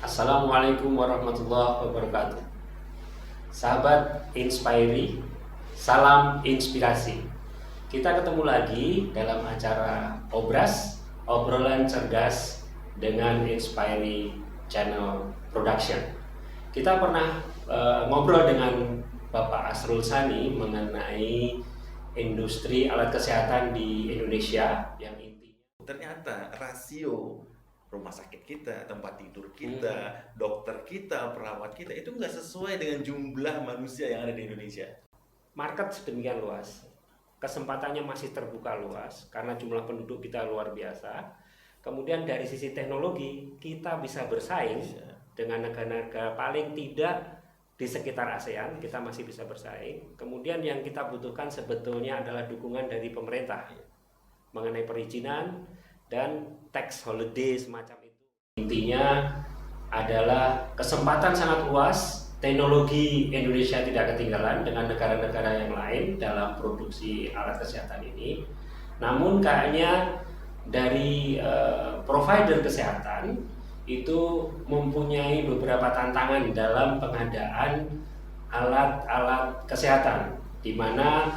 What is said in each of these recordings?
Assalamualaikum warahmatullahi wabarakatuh. Sahabat Inspiri, salam inspirasi. Kita ketemu lagi dalam acara Obras, obrolan cerdas dengan Inspiri Channel Production. Kita pernah ngobrol dengan Bapak Asrul Sani mengenai industri alat kesehatan di Indonesia yang intinya Ternyata rasio rumah sakit kita, tempat tidur kita, dokter kita, perawat kita itu nggak sesuai dengan jumlah manusia yang ada di Indonesia. market sedemikian luas, kesempatannya masih terbuka luas karena jumlah penduduk kita luar biasa. Kemudian dari sisi teknologi kita bisa bersaing dengan negara-negara paling tidak di sekitar ASEAN, kita masih bisa bersaing. Kemudian yang kita butuhkan sebetulnya adalah dukungan dari pemerintah mengenai perizinan dan tax holiday semacam itu. Intinya adalah kesempatan sangat luas, teknologi Indonesia tidak ketinggalan dengan negara-negara yang lain dalam produksi alat kesehatan ini. Namun kayaknya dari provider kesehatan itu mempunyai beberapa tantangan dalam pengadaan alat-alat kesehatan, di mana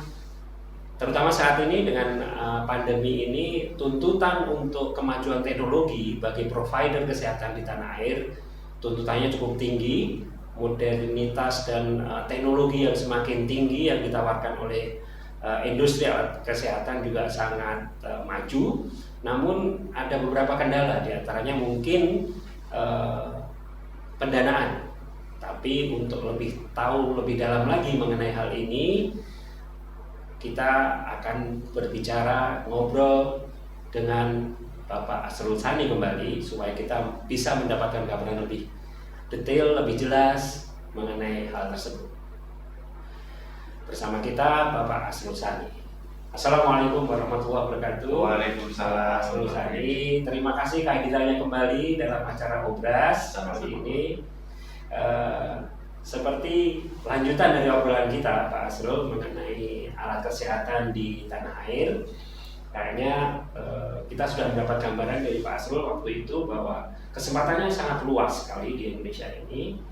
terutama saat ini dengan pandemi ini, tuntutan untuk kemajuan teknologi bagi provider kesehatan di tanah air tuntutannya cukup tinggi. Modernitas dan teknologi yang semakin tinggi yang ditawarkan oleh industri alat kesehatan juga sangat maju. Namun ada beberapa kendala, diantaranya mungkin pendanaan. Tapi untuk lebih tahu lebih dalam lagi mengenai hal ini, kita akan berbicara, ngobrol dengan Bapak Asrul Sani kembali supaya kita bisa mendapatkan gambaran lebih detail, lebih jelas mengenai hal tersebut. Bersama kita Bapak Asrul Sani. Assalamualaikum warahmatullahi wabarakatuh. Waalaikumsalam. Asrul Sani, terima kasih kehadirannya kembali dalam acara Obras kali ini. Seperti lanjutan dari obrolan kita Pak Asrul mengenai alat kesehatan di tanah air, kayaknya kita sudah mendapat gambaran dari Pak Asrul waktu itu bahwa kesempatannya sangat luas sekali di Indonesia ini.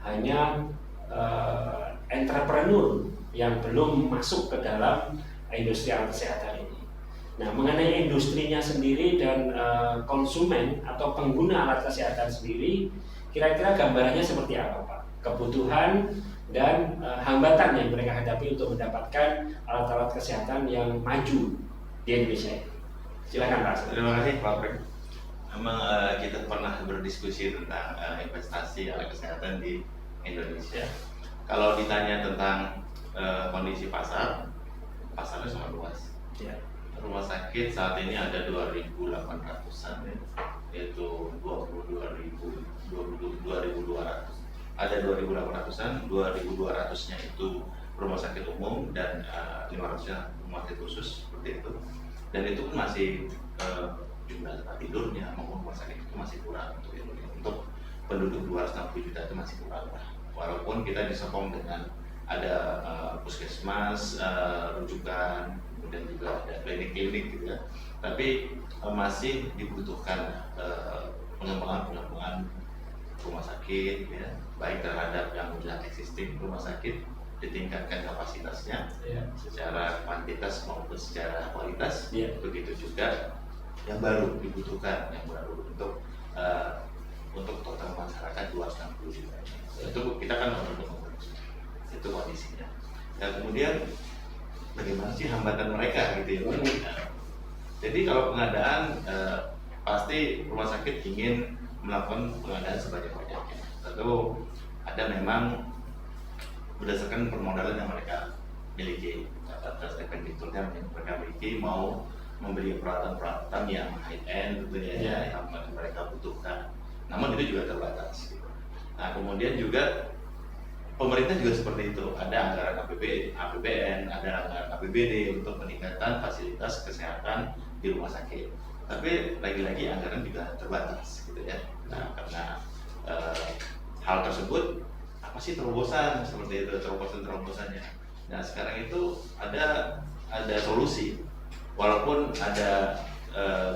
Hanya entrepreneur yang belum masuk ke dalam industri alat kesehatan ini. Nah, mengenai industrinya sendiri dan konsumen atau pengguna alat kesehatan sendiri, kira-kira gambarannya seperti apa Pak? Kebutuhan dan hambatan yang mereka hadapi untuk mendapatkan alat-alat kesehatan yang maju di Indonesia. Silakan Pak. Terima kasih Pak Frank. Memang kita pernah berdiskusi tentang investasi alat kesehatan di Indonesia. Kalau ditanya tentang kondisi pasarnya sangat luas. Ya. Rumah sakit saat ini ada 2.800-an, yaitu 22.200. Ada 2.800-an, 2.200-nya itu rumah sakit umum dan 500-nya rumah sakit khusus seperti itu. Dan itu pun masih jumlah tempat tidurnya maupun rumah sakit itu masih kurang untuk Indonesia. Untuk penduduk 260 juta itu masih kurang lah. Walaupun kita disokong dengan ada puskesmas, rujukan, kemudian juga ada klinik-klinik gitu ya. Tapi masih dibutuhkan pengembangan rumah sakit ya, baik terhadap yang sudah existing rumah sakit, ditingkatkan kapasitasnya secara kuantitas maupun secara kualitas. Begitu juga yang baru dibutuhkan, yang baru untuk total masyarakat 260 juta. Itu kita kan itu kondisinya. Dan kemudian bagaimana sih hambatan mereka gitu ya. Jadi kalau pengadaan pasti rumah sakit ingin melakukan pengadaan sebanyak-banyaknya. Tentu ada memang berdasarkan permodalan yang mereka miliki, atas expenditure yang mereka miliki, mau membeli peralatan-peralatan yang high end gitu ya, yang mereka butuhkan. Namun itu juga terbatas. Gitu. Nah kemudian juga pemerintah juga seperti itu, ada anggaran APBN, ada anggaran APBD untuk peningkatan fasilitas kesehatan di rumah sakit. Tapi lagi-lagi anggaran juga terbatas, gitu ya. Nah, karena hal tersebut apa sih terobosan seperti itu, terobosannya. Nah, sekarang itu ada solusi, walaupun ada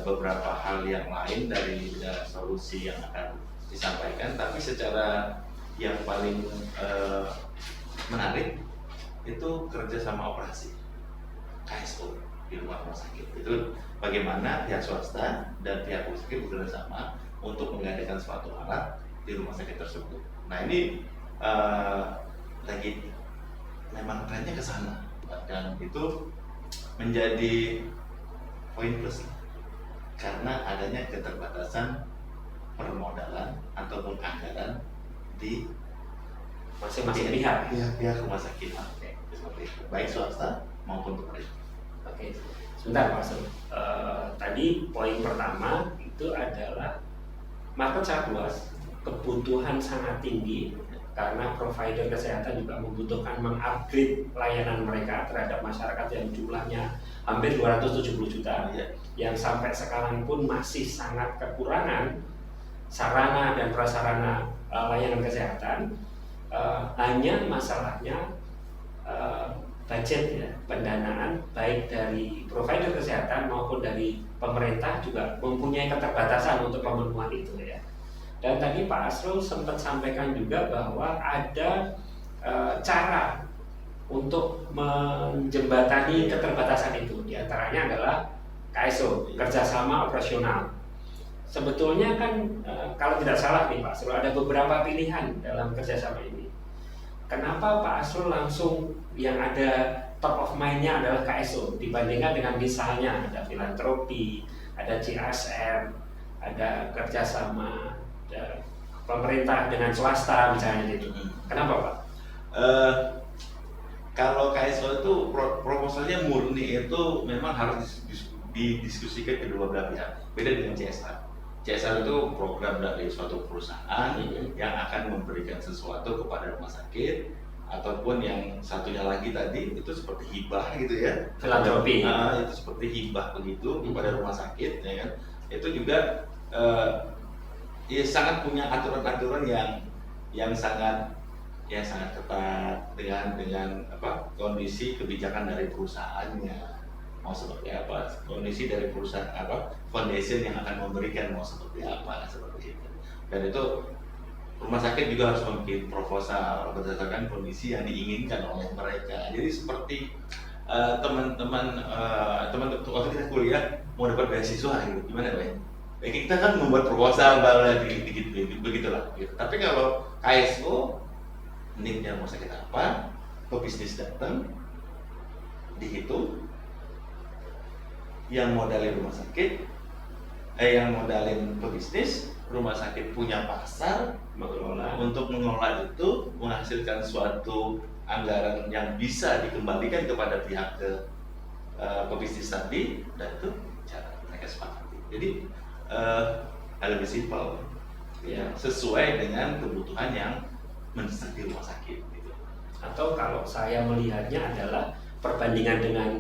beberapa hal yang lain dari solusi yang akan disampaikan, tapi secara yang paling menarik itu kerja sama operasi KSO di rumah sakit. Itu bagaimana pihak swasta dan pihak rumah sakit bekerja sama untuk mengadakan suatu alat di rumah sakit tersebut. Nah ini lagi memang trennya ke sana, dan itu menjadi poin plus karena adanya keterbatasan permodalan ataupun anggaran di masing-masing pihak. Pihak rumah sakit, seperti itu, baik swasta maupun pemerintah. Oke, sebentar Pak Asrul. Tadi poin pertama itu adalah market sangat luas, kebutuhan sangat tinggi karena provider kesehatan juga membutuhkan mengupgrade layanan mereka terhadap masyarakat yang jumlahnya hampir 270 juta, yang sampai sekarang pun masih sangat kekurangan sarana dan prasarana layanan kesehatan. Hanya masalahnya budget ya, pendanaan baik dari provider kesehatan maupun dari pemerintah juga mempunyai keterbatasan untuk pemenuhan itu ya. Dan tadi Pak Asrul sempat sampaikan juga bahwa ada cara untuk menjembatani keterbatasan itu, diantaranya adalah KSO, kerjasama operasional. Sebetulnya kan kalau tidak salah nih Pak Asrul, ada beberapa pilihan dalam kerjasama ini. Kenapa Pak Asrul langsung yang ada top of mind-nya adalah KSO dibandingkan dengan misalnya ada filantropi, ada CSR, ada kerjasama pemerintah dengan swasta misalnya gitu. Kenapa Pak? Kalau KSO itu proposalnya murni itu memang harus didiskusikan kedua belah pihak. Beda dengan CSR. CSR itu program dari suatu perusahaan yang akan memberikan sesuatu kepada rumah sakit, ataupun yang satunya lagi tadi itu seperti hibah gitu ya, filantropi. Itu seperti hibah begitu kepada rumah sakit, ya kan? Itu juga ya sangat punya aturan-aturan yang sangat ketat dengan kondisi kebijakan dari perusahaannya. Mau seperti apa, kondisi dari perusahaan foundation yang akan memberikan mau seperti apa, seperti itu. Dan itu rumah sakit juga harus membuat proposal berdasarkan kondisi yang diinginkan oleh mereka. Jadi seperti teman-teman waktu kita kuliah mau dapat beasiswa gitu, gimana Pak? Kita kan membuat proposal begitulah. Gitu. Tapi kalau KSO need-nya rumah sakit apa, pebisnis datang, dihitung, yang modalin rumah sakit, yang modalin pebisnis, rumah sakit punya pasar untuk mengelola itu, menghasilkan suatu anggaran yang bisa dikembalikan kepada pihak pebisnis tadi, dan itu cara mereka sepakati. Jadi lebih simpel, ya, sesuai dengan kebutuhan yang mendesak di rumah sakit. Gitu. Atau kalau saya melihatnya adalah perbandingan dengan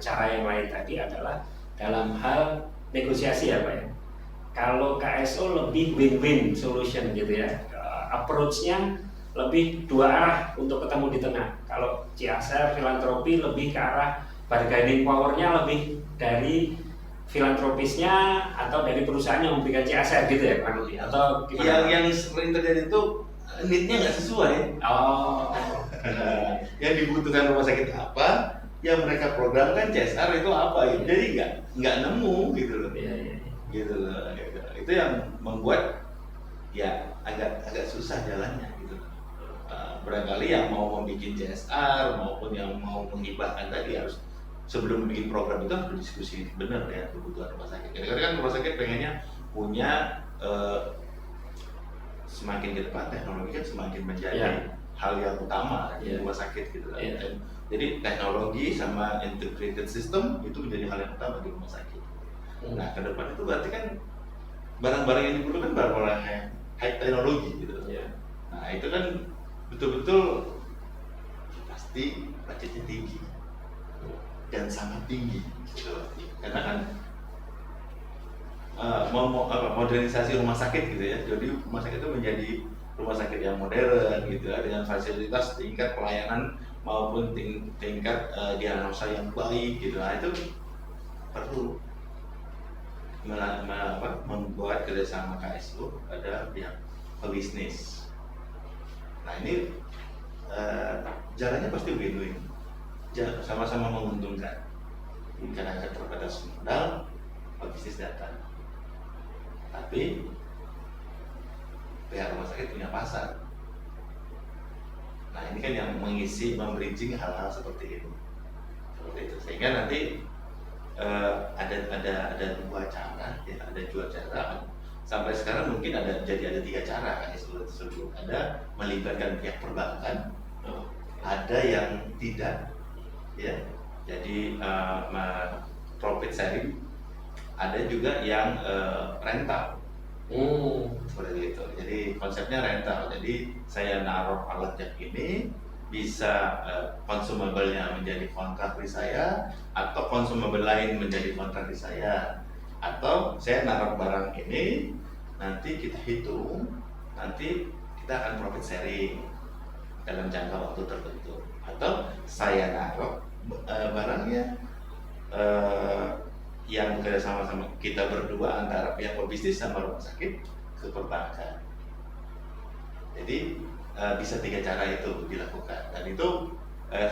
cara yang lain tadi adalah dalam hal negosiasi ya Pak ya. Kalau KSO lebih win-win solution gitu ya, approach-nya lebih dua arah untuk ketemu di tengah. Kalau CSR, filantropi lebih ke arah bargaining power-nya lebih dari filantropisnya atau dari perusahaan yang memberikan CSR gitu ya Pak Nudi, atau gimana? Yang sering terjadi itu need-nya nggak sesuai. Oh. Yang dibutuhkan rumah sakit apa, yang mereka programkan CSR itu apa, gitu. Jadi nggak nemu gitu loh. Iya. Gitu loh. Itu yang membuat ya agak susah jalannya gitu. Barangkali yang mau membuat CSR maupun yang mau menghibahkan tadi harus sebelum bikin program itu harus berdiskusi benar ya kebutuhan rumah sakit. Karena kan rumah sakit pengennya punya semakin ke depan teknologi kan semakin menjadi hal yang utama di rumah sakit gitu kan. Jadi teknologi sama integrated system itu menjadi hal yang utama di rumah sakit. Nah ke depan itu berarti kan barang-barang yang dibutuhkan barang-barang high teknologi gitu. Nah itu kan betul-betul pasti budgetnya tinggi dan sangat tinggi gitu. Karena kan modernisasi rumah sakit gitu ya. Jadi rumah sakit itu menjadi rumah sakit yang modern gitu ya, dengan fasilitas tingkat pelayanan maupun tingkat diagnosa yang baik gitu. Nah itu perlu membuat kerjasama KSO pada pihak pebisnis. Nah ini jalannya pasti win-win, sama-sama menguntungkan. Karena keterbatasan modal, pebisnis datang. Tapi pihak rumah sakit punya pasar. Nah ini kan yang mengisi, membridging hal-hal seperti itu. Sehingga nanti ada dua cara, ya, ada dua cara. Sampai sekarang mungkin ada 3 cara kan tersebut. Ada melibatkan pihak perbankan, ada yang tidak, ya. Jadi profit sharing, ada juga yang rental. Seperti itu. Jadi konsepnya rental. Jadi saya naruh alat yang ini, bisa consumable-nya menjadi kontrak di saya, atau consumable lain menjadi kontrak di saya, atau saya naruh barang ini, nanti kita hitung, nanti kita akan profit sharing dalam jangka waktu tertentu, atau saya naruh barangnya yang bekerja sama kita berdua antara pihak pebisnis sama rumah sakit ke perbankan. Jadi bisa 3 cara itu dilakukan, dan itu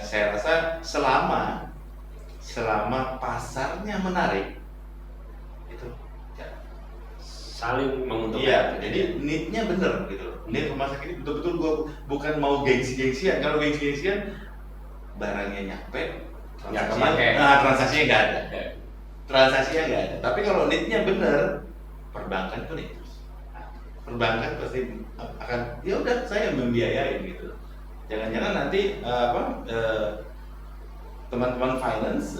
saya rasa selama pasarnya menarik itu ya, saling menguntungkan. Iya, jadi need-nya bener gitu. Need rumah sakit ini betul-betul gua bukan mau gengsi-gengsian. Kalau gengsi-gengsian barangnya nyampe, transaksinya nggak ada. Transaksinya nggak ada. Tapi kalau need-nya bener, perbankan pun itu. Perbankan pasti akan, ya udah saya membiayai gitu. Jangan-jangan nanti teman-teman finance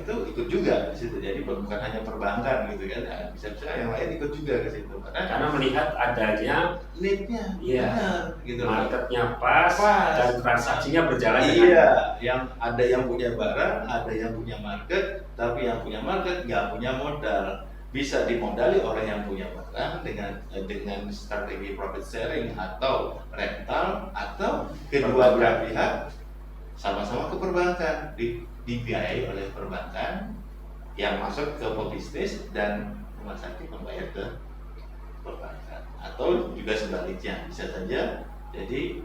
itu ikut juga di situ. Jadi bukan hanya perbankan gitu kan, bisa-bisa yang lain ikut juga ke situ. Karena melihat adanya need-nya, iya, benar, gitu. marketnya pas, dan transaksinya berjalan. Iya, yang ada yang punya barang, ada yang punya market, tapi yang punya market nggak punya modal. Bisa dimodali orang yang punya barang dengan strategi profit sharing atau rental, atau kedua belah pihak sama-sama ke perbankan, dibiayai oleh perbankan yang masuk ke pebisnis, dan rumah sakit membayar ke perbankan, atau juga sebaliknya bisa saja. Jadi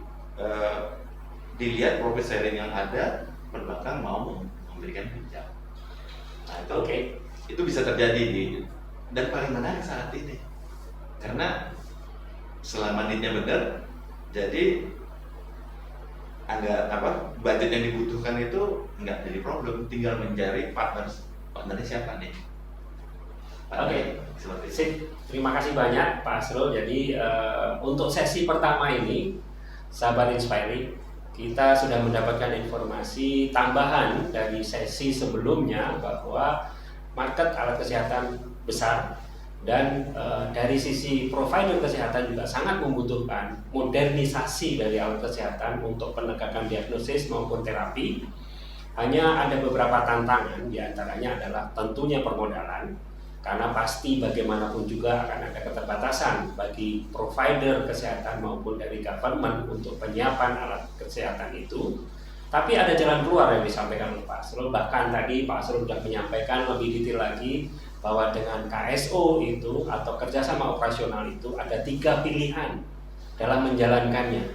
dilihat profit sharing yang ada, perbankan mau memberikan pinjam. Nah itu itu bisa terjadi dan paling menarik saat ini karena selama need-nya benar, jadi budget yang dibutuhkan itu nggak jadi problem, tinggal mencari partnernya siapa nih. Seperti itu. Terima kasih banyak Pak Asrul. Jadi untuk sesi pertama ini, sahabat Inspiring, kita sudah mendapatkan informasi tambahan dari sesi sebelumnya bahwa market alat kesehatan besar, dan dari sisi provider kesehatan juga sangat membutuhkan modernisasi dari alat kesehatan untuk penegakan diagnosis maupun terapi. Hanya ada beberapa tantangan, diantaranya adalah tentunya permodalan, karena pasti bagaimanapun juga akan ada keterbatasan bagi provider kesehatan maupun dari government untuk penyiapan alat kesehatan itu. Tapi ada jalan keluar yang disampaikan oleh Pak Asrul. Bahkan tadi Pak Asrul sudah menyampaikan lebih detail lagi bahwa dengan KSO itu atau kerjasama operasional itu ada 3 pilihan dalam menjalankannya.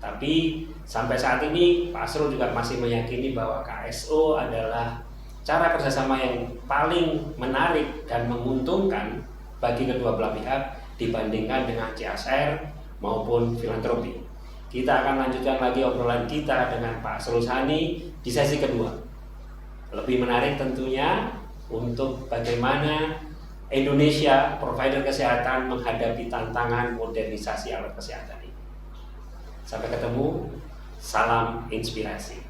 Tapi sampai saat ini Pak Asrul juga masih meyakini bahwa KSO adalah cara kerjasama yang paling menarik dan menguntungkan bagi kedua belah pihak dibandingkan dengan CSR maupun filantropi. Kita akan lanjutkan lagi obrolan kita dengan Pak Asrul Sani di sesi kedua. Lebih menarik tentunya untuk bagaimana Indonesia provider kesehatan menghadapi tantangan modernisasi alat kesehatan ini. Sampai ketemu, salam inspirasi.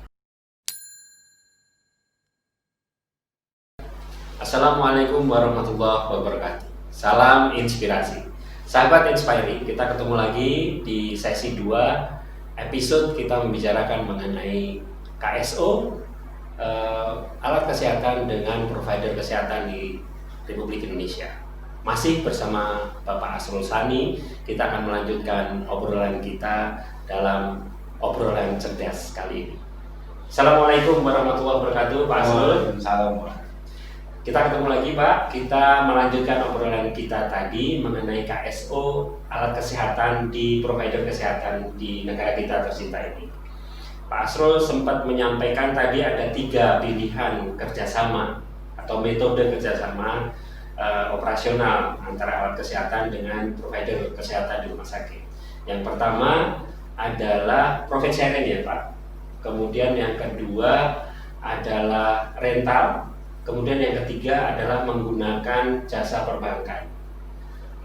Assalamualaikum warahmatullahi wabarakatuh. Salam inspirasi. Sahabat Inspiring, kita ketemu lagi di sesi 2 episode. Kita membicarakan mengenai KSO, alat kesehatan dengan provider kesehatan di Republik Indonesia. Masih bersama Bapak Asrul Sani, kita akan melanjutkan obrolan kita dalam obrolan cerdas kali ini. Assalamualaikum warahmatullahi wabarakatuh, Pak Asrul. Salam. Kita ketemu lagi Pak, kita melanjutkan obrolan kita tadi mengenai KSO alat kesehatan di provider kesehatan di negara kita tercinta ini. Pak Asrul sempat menyampaikan tadi ada 3 pilihan kerjasama atau metode kerjasama operasional antara alat kesehatan dengan provider kesehatan di rumah sakit. Yang pertama adalah profit sharing ya Pak. Kemudian yang kedua adalah rental. Kemudian yang ketiga adalah menggunakan jasa perbankan.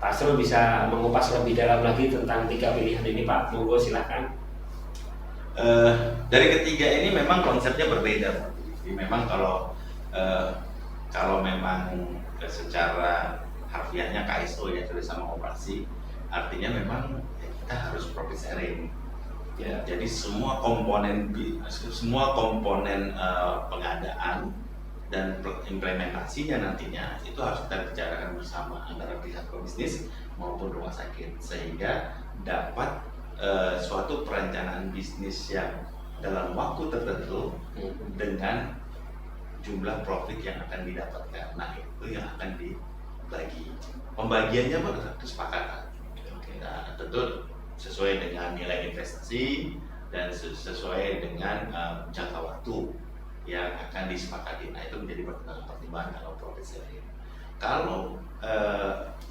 Pak Asrul bisa mengupas lebih dalam lagi tentang 3 pilihan ini Pak, monggo silahkan. Dari ketiga ini memang konsepnya berbeda. Jadi memang kalau memang secara harfiahnya KSO ya, kerjasama operasi, artinya memang kita harus profit sharing. Ya, jadi semua komponen pengadaan dan implementasinya nantinya itu harus kita bicarakan bersama antara pihak pebisnis maupun rumah sakit, sehingga dapat suatu perencanaan bisnis yang dalam waktu tertentu dengan jumlah profit yang akan didapatkan. Nah itu yang akan dibagi. Pembagiannya kesepakatan. Nah, tentu sesuai dengan nilai investasi dan sesuai dengan jangka waktu yang akan disepakati. Nah itu menjadi pertimbangan kalau profit sharing. Kalau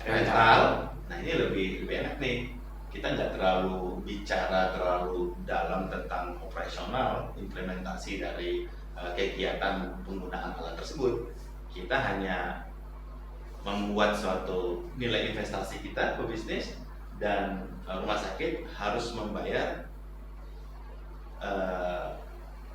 rental, nah ini lebih enak nih. Kita nggak terlalu bicara terlalu dalam tentang operasional implementasi dari kegiatan penggunaan alat tersebut. Kita hanya membuat suatu nilai investasi kita ke bisnis, dan rumah sakit harus membayar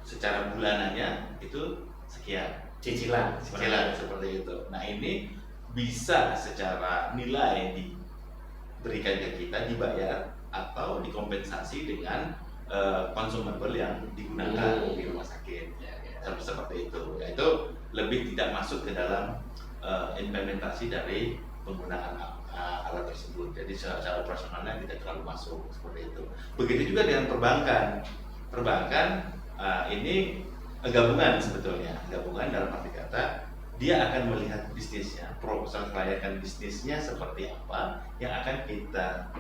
secara bulanannya itu sekian, cicilan seperti itu. Nah ini bisa secara nilai diberikan ke kita, dibayar atau dikompensasi dengan consumable yang digunakan di rumah sakit, seperti itu. Yaitu lebih tidak masuk ke dalam implementasi dari penggunaan alat tersebut. Jadi secara operasionalnya tidak terlalu masuk, seperti itu. Begitu juga dengan perbankan. Ini gabungan sebetulnya, gabungan dalam arti kata dia akan melihat bisnisnya, proposal kelayakan bisnisnya seperti apa yang akan kita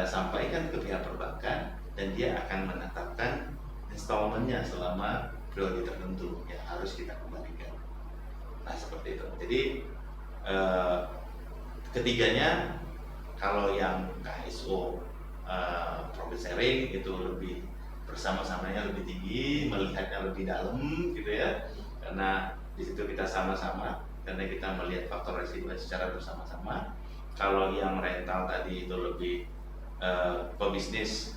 sampaikan ke pihak perbankan, dan dia akan menetapkan installmentnya selama periode tertentu yang harus kita kembalikan. Nah seperti itu. Jadi ketiganya, kalau yang KSO profit sharing itu lebih bersama-samanya lebih tinggi, melihatnya lebih dalam gitu ya, karena di situ kita sama-sama, karena kita melihat faktor resiko secara bersama-sama. Kalau yang rental tadi itu lebih pebisnis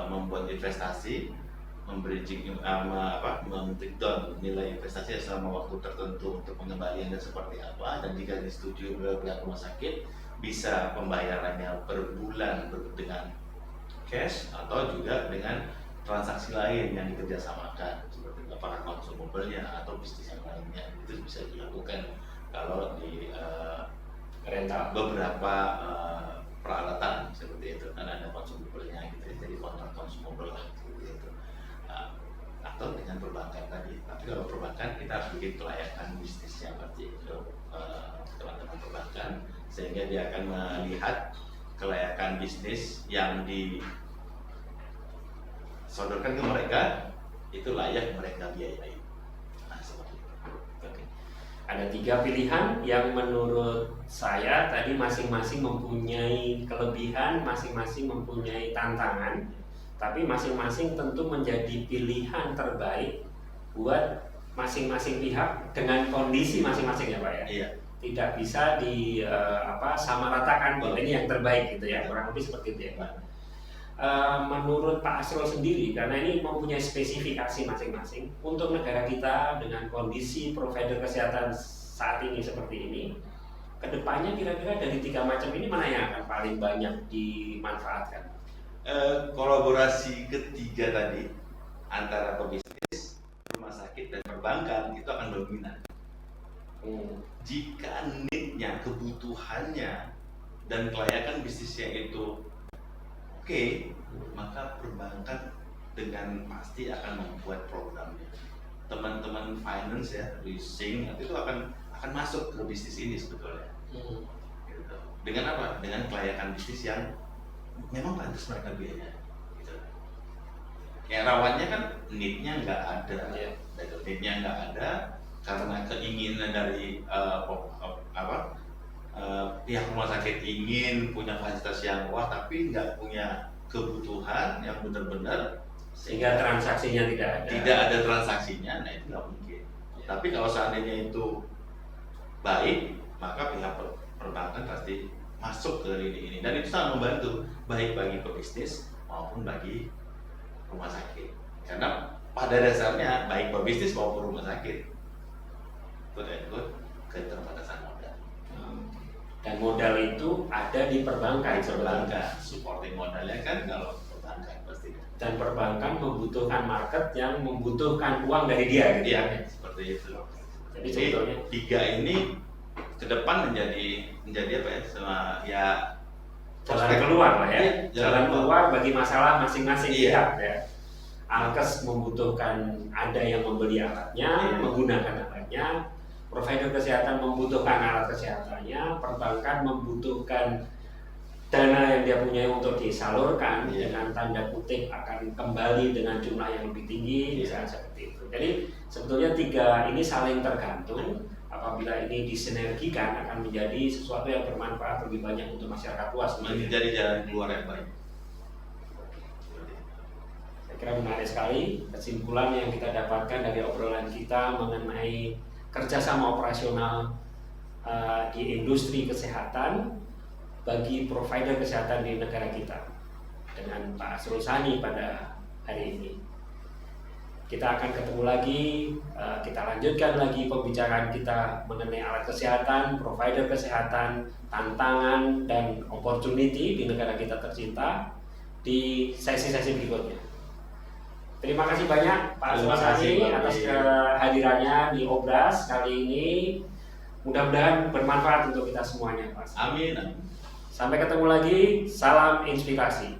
membuat investasi, men-breakdown nilai investasi selama waktu tertentu untuk pengembaliannya seperti apa, dan jika disetujui oleh pihak rumah sakit bisa pembayarannya per bulan dengan cash atau juga dengan transaksi lain yang dikerjasamakan, seperti apakah consumable-nya atau bisnis yang lainnya. Itu bisa dilakukan kalau di rental beberapa peralatan seperti itu, kan ada consumable-nya gitu, jadi kontrak consumable lah seperti itu. Atau dengan perbankan tadi. Tapi kalau perbankan kita harus bikin kelayakan bisnisnya berarti itu teman-teman perbankan, sehingga dia akan melihat kelayakan bisnis yang disodorkan ke mereka itu layak mereka biayai. Nah seperti itu. Oke. Ada 3 pilihan yang menurut saya tadi masing-masing mempunyai kelebihan, masing-masing mempunyai tantangan, tapi masing-masing tentu menjadi pilihan terbaik buat masing-masing pihak dengan kondisi masing-masing ya Pak ya. Iya. Tidak bisa samaratakan ini yang terbaik gitu ya, kurang lebih seperti itu ya Pak. Menurut Pak Asrul sendiri, karena ini mempunyai spesifikasi masing-masing untuk negara kita dengan kondisi provider kesehatan saat ini seperti ini, kedepannya kira-kira dari 3 macam ini mana yang akan paling banyak dimanfaatkan? Kolaborasi ketiga tadi antara pebisnis, rumah sakit dan perbankan itu akan dominan. Jika need-nya, kebutuhannya dan kelayakan bisnisnya itu oke, maka perbankan dengan pasti akan membuat programnya. Teman-teman finance ya, leasing itu akan akan masuk ke bisnis ini sebetulnya. Gitu. Dengan apa? Dengan kelayakan bisnis yang memang pantas mereka biaya. Gitu. Yang rawannya kan need-nya nggak ada, need-nya nggak ada karena keinginan dari pihak rumah sakit ingin punya fasilitas yang wah tapi nggak punya kebutuhan yang benar-benar sehingga transaksinya tidak ada transaksinya, nah itu nggak mungkin. Tapi kalau seandainya itu baik, maka pihak perbankan pasti masuk ke lini ini dan itu sangat membantu baik bagi pebisnis maupun bagi rumah sakit karena pada dasarnya baik pebisnis maupun rumah sakit ikut keterbatasan modal. Dan modal itu ada di perbankan. Supporting modalnya kan kalau perbankan pasti. Dan perbankan membutuhkan market yang membutuhkan uang dari dia, gitu ya. Seperti itu. Jadi sebetulnya tiga ini ke depan menjadi apa ya? Jalan keluar lah ya. Jalan keluar bagi masalah masing-masing pihak ya. Alkes membutuhkan ada yang membeli alatnya, menggunakan alatnya. Provider kesehatan membutuhkan alat kesehatannya, perbankan membutuhkan dana yang dia punya untuk disalurkan dengan tanda kutip akan kembali dengan jumlah yang lebih tinggi, misalnya seperti itu. Jadi sebetulnya tiga ini saling tergantung. Apabila ini disinergikan akan menjadi sesuatu yang bermanfaat lebih banyak untuk masyarakat luas. Menjadi jalan keluar yang baik. Saya kira menarik sekali kesimpulan yang kita dapatkan dari obrolan kita mengenai kerjasama operasional di industri kesehatan bagi provider kesehatan di negara kita dengan Pak Asrul Sani pada hari ini. Kita akan ketemu lagi, kita lanjutkan lagi pembicaraan kita mengenai alat kesehatan, provider kesehatan, tantangan dan opportunity di negara kita tercinta di sesi-sesi berikutnya. Terima kasih banyak Pak Asrul Sani atas kehadirannya di Obras kali ini. Mudah-mudahan bermanfaat untuk kita semuanya, Pak. Amin. Sampai ketemu lagi. Salam inspirasi.